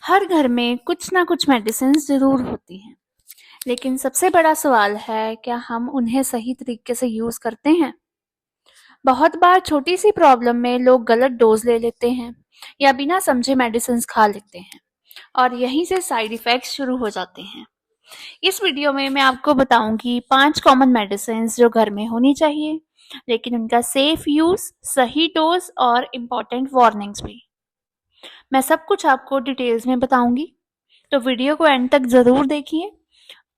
हर घर में कुछ ना कुछ मेडिसिन ज़रूर होती हैं, लेकिन सबसे बड़ा सवाल है क्या हम उन्हें सही तरीके से यूज़ करते हैं? बहुत बार छोटी सी प्रॉब्लम में लोग गलत डोज ले लेते हैं या बिना समझे मेडिसिन खा लेते हैं और यहीं से साइड इफ़ेक्ट्स शुरू हो जाते हैं। इस वीडियो में मैं आपको बताऊंगी 5 कॉमन मेडिसिन जो घर में होनी चाहिए, लेकिन उनका सेफ यूज़, सही डोज और इम्पोर्टेंट वार्निंग्स भी। मैं सब कुछ आपको डिटेल्स में बताऊंगी, तो वीडियो को एंड तक ज़रूर देखिए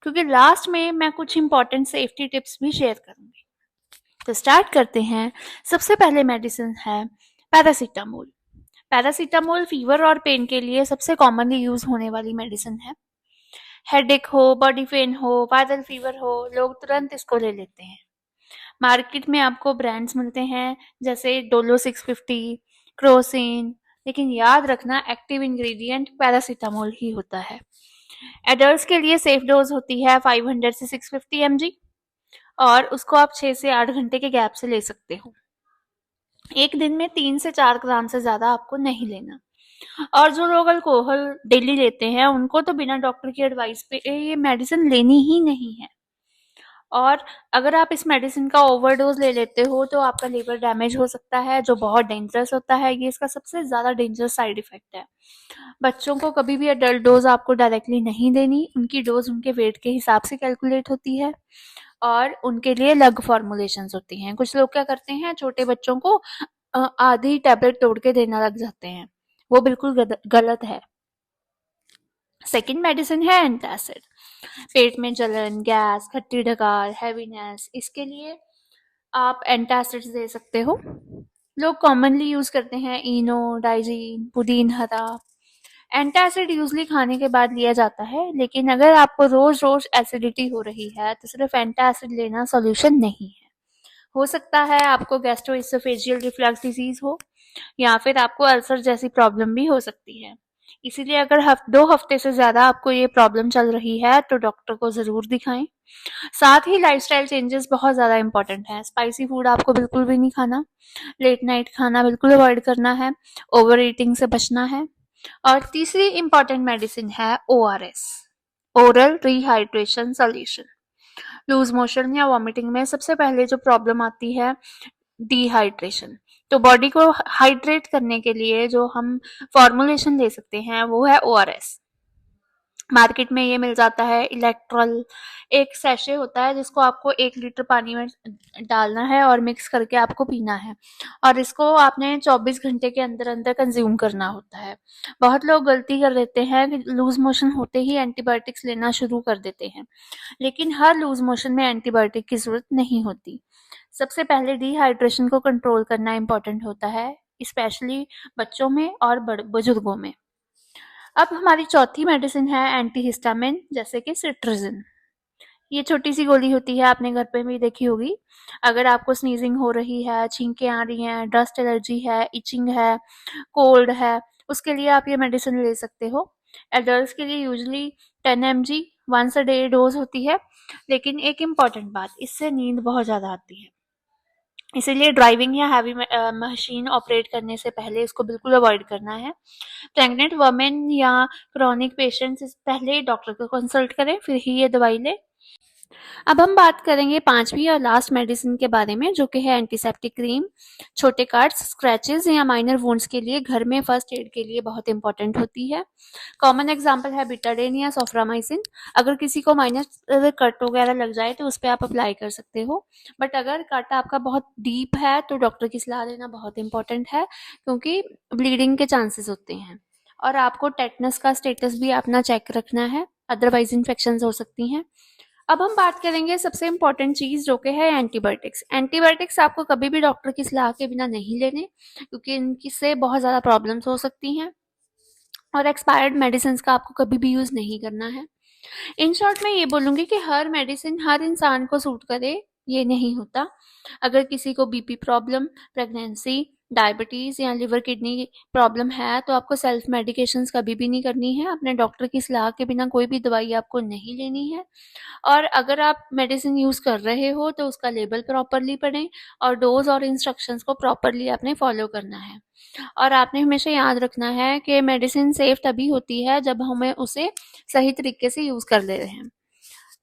क्योंकि लास्ट में मैं कुछ इंपॉर्टेंट सेफ्टी टिप्स भी शेयर करूंगी। तो स्टार्ट करते हैं। सबसे पहले मेडिसिन है पैरासीटामोल। पैरासीटामोल फीवर और पेन के लिए सबसे कॉमनली यूज होने वाली मेडिसिन है। हेडेक हो, बॉडी पेन हो, वायरल फीवर हो, लोग तुरंत इसको ले लेते हैं। मार्केट में आपको ब्रांड्स मिलते हैं जैसे डोलो 650, क्रोसिन, लेकिन याद रखना एक्टिव इंग्रेडिएंट पैरासीटामोल ही होता है। एडल्ट्स के लिए सेफ डोज होती है 500 से 650 mg और उसको आप 6 से 8 घंटे के गैप से ले सकते हो। एक दिन में 3 से 4 ग्राम से ज़्यादा आपको नहीं लेना। और जो लोग अल्कोहल डेली लेते हैं उनको तो बिना डॉक्टर की एडवाइस पे ये मेडिसिन लेनी ही नहीं है। और अगर आप इस मेडिसिन का ओवरडोज ले लेते हो तो आपका लिवर डैमेज हो सकता है, जो बहुत डेंजरस होता है। ये इसका सबसे ज़्यादा डेंजरस साइड इफेक्ट है। बच्चों को कभी भी एडल्ट डोज आपको डायरेक्टली नहीं देनी। उनकी डोज उनके वेट के हिसाब से कैलकुलेट होती है और उनके लिए अलग फॉर्मुलेशंस होती हैं। कुछ लोग क्या करते हैं, छोटे बच्चों को आधी टैबलेट तोड़ के देना लग जाते हैं। वो बिल्कुल गलत है। सेकेंड मेडिसिन है एंटासिड। पेट में जलन, गैस, खट्टी डकार, हैवीनेस, इसके लिए आप एंटासिड्स दे सकते हो। लोग कॉमनली यूज करते हैं इनो, डाइजीन, पुदीन हरा। एंटासिड यूजली खाने के बाद लिया जाता है, लेकिन अगर आपको रोज रोज एसिडिटी हो रही है तो सिर्फ एंटासिड लेना सॉल्यूशन नहीं है। हो सकता है आपको गैस्ट्रोइसोफेजियल रिफ्लक्स डिजीज हो या फिर आपको अल्सर जैसी प्रॉब्लम भी हो सकती है। इसीलिए अगर 2 हफ्ते से ज़्यादा आपको ये प्रॉब्लम चल रही है तो डॉक्टर को ज़रूर दिखाएं। साथ ही लाइफस्टाइल चेंजेस बहुत ज़्यादा इंपॉर्टेंट है। स्पाइसी फूड आपको बिल्कुल भी नहीं खाना, लेट नाइट खाना बिल्कुल अवॉइड करना है, ओवर ईटिंग से बचना है। और तीसरी इंपॉर्टेंट मेडिसिन है ORS, oral rehydration solution. Loose motion या वॉमिटिंग में सबसे पहले जो प्रॉब्लम आती है, डिहाइड्रेशन। तो बॉडी को हाइड्रेट करने के लिए जो हम फॉर्मुलेशन ले सकते हैं वो है ORS। मार्केट में ये मिल जाता है इलेक्ट्रॉल। एक सैशे होता है जिसको आपको 1 लीटर पानी में डालना है और मिक्स करके आपको पीना है और इसको आपने 24 घंटे के अंदर अंदर कंज्यूम करना होता है। बहुत लोग गलती कर देते हैं कि लूज मोशन होते ही एंटीबायोटिक्स लेना शुरू कर देते हैं, लेकिन हर लूज मोशन में एंटीबायोटिक की जरूरत नहीं होती। सबसे पहले डिहाइड्रेशन को कंट्रोल करना इम्पोर्टेंट होता है, स्पेशली बच्चों में और बुजुर्गों में। अब हमारी चौथी मेडिसिन है एंटीहिस्टामिन, जैसे कि सिट्राजिन। ये छोटी सी गोली होती है, आपने घर पे भी देखी होगी। अगर आपको स्नीजिंग हो रही है, छींकें आ रही हैं, डस्ट एलर्जी है, इचिंग है, कोल्ड है, उसके लिए आप ये मेडिसिन ले सकते हो। एडल्ट्स के लिए usually 10 mg once a day dose होती है, लेकिन एक इम्पॉर्टेंट बात, इससे नींद बहुत ज़्यादा आती है। इसीलिए ड्राइविंग या हैवी मशीन ऑपरेट करने से पहले इसको बिल्कुल अवॉइड करना है। प्रेग्नेंट वुमेन या क्रॉनिक पेशेंट्स पहले डॉक्टर को कंसल्ट करें, फिर ही ये दवाई लें। अब हम बात करेंगे पांचवी और लास्ट मेडिसिन के बारे में, जो कि है एंटीसेप्टिक क्रीम। छोटे कट्स, स्क्रैचेस या माइनर वुंड्स के लिए घर में फर्स्ट एड के लिए बहुत इंपॉर्टेंट होती है। कॉमन एग्जांपल है बिटाडिन या सोफ्रामाइसिन। अगर किसी को माइनर कट वगैरह लग जाए तो उस पर आप अप्लाई कर सकते हो, बट अगर कट आपका बहुत डीप है तो डॉक्टर की सलाह लेना बहुत इंपॉर्टेंट है, क्योंकि ब्लीडिंग के चांसेस होते हैं। और आपको टेटनस का स्टेटस भी अपना चेक रखना है, अदरवाइज इन्फेक्शन हो सकती हैं। अब हम बात करेंगे सबसे इम्पोर्टेंट चीज़, जो कि है एंटीबायोटिक्स। एंटीबायोटिक्स आपको कभी भी डॉक्टर की सलाह के बिना नहीं लेने, क्योंकि इनसे बहुत ज़्यादा प्रॉब्लम्स हो सकती हैं। और एक्सपायर्ड मेडिसिन का आपको कभी भी यूज़ नहीं करना है। इन शॉर्ट मैं ये बोलूँगी कि हर मेडिसिन हर इंसान को सूट करे, ये नहीं होता। अगर किसी को बीपी प्रॉब्लम, प्रेगनेंसी, डायबिटीज़ या लिवर किडनी प्रॉब्लम है तो आपको सेल्फ मेडिकेशंस कभी भी नहीं करनी है। अपने डॉक्टर की सलाह के बिना कोई भी दवाई आपको नहीं लेनी है। और अगर आप मेडिसिन यूज़ कर रहे हो तो उसका लेबल प्रॉपरली पढ़ें और डोज़ और इंस्ट्रक्शंस को प्रॉपरली आपने फॉलो करना है। और आपने हमेशा याद रखना है कि मेडिसिन सेफ तभी होती है जब हमें उसे सही तरीके से यूज़ कर ले रहे हैं।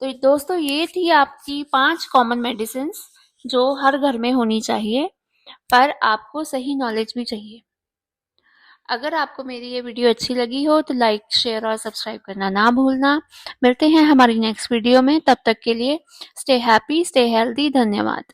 तो दोस्तों, ये थी आपकी 5 कॉमन मेडिसिन्स जो हर घर में होनी चाहिए, पर आपको सही नॉलेज भी चाहिए। अगर आपको मेरी ये वीडियो अच्छी लगी हो तो लाइक, शेयर और सब्सक्राइब करना ना भूलना। मिलते हैं हमारी नेक्स्ट वीडियो में, तब तक के लिए स्टे हैप्पी, स्टे हेल्दी। धन्यवाद।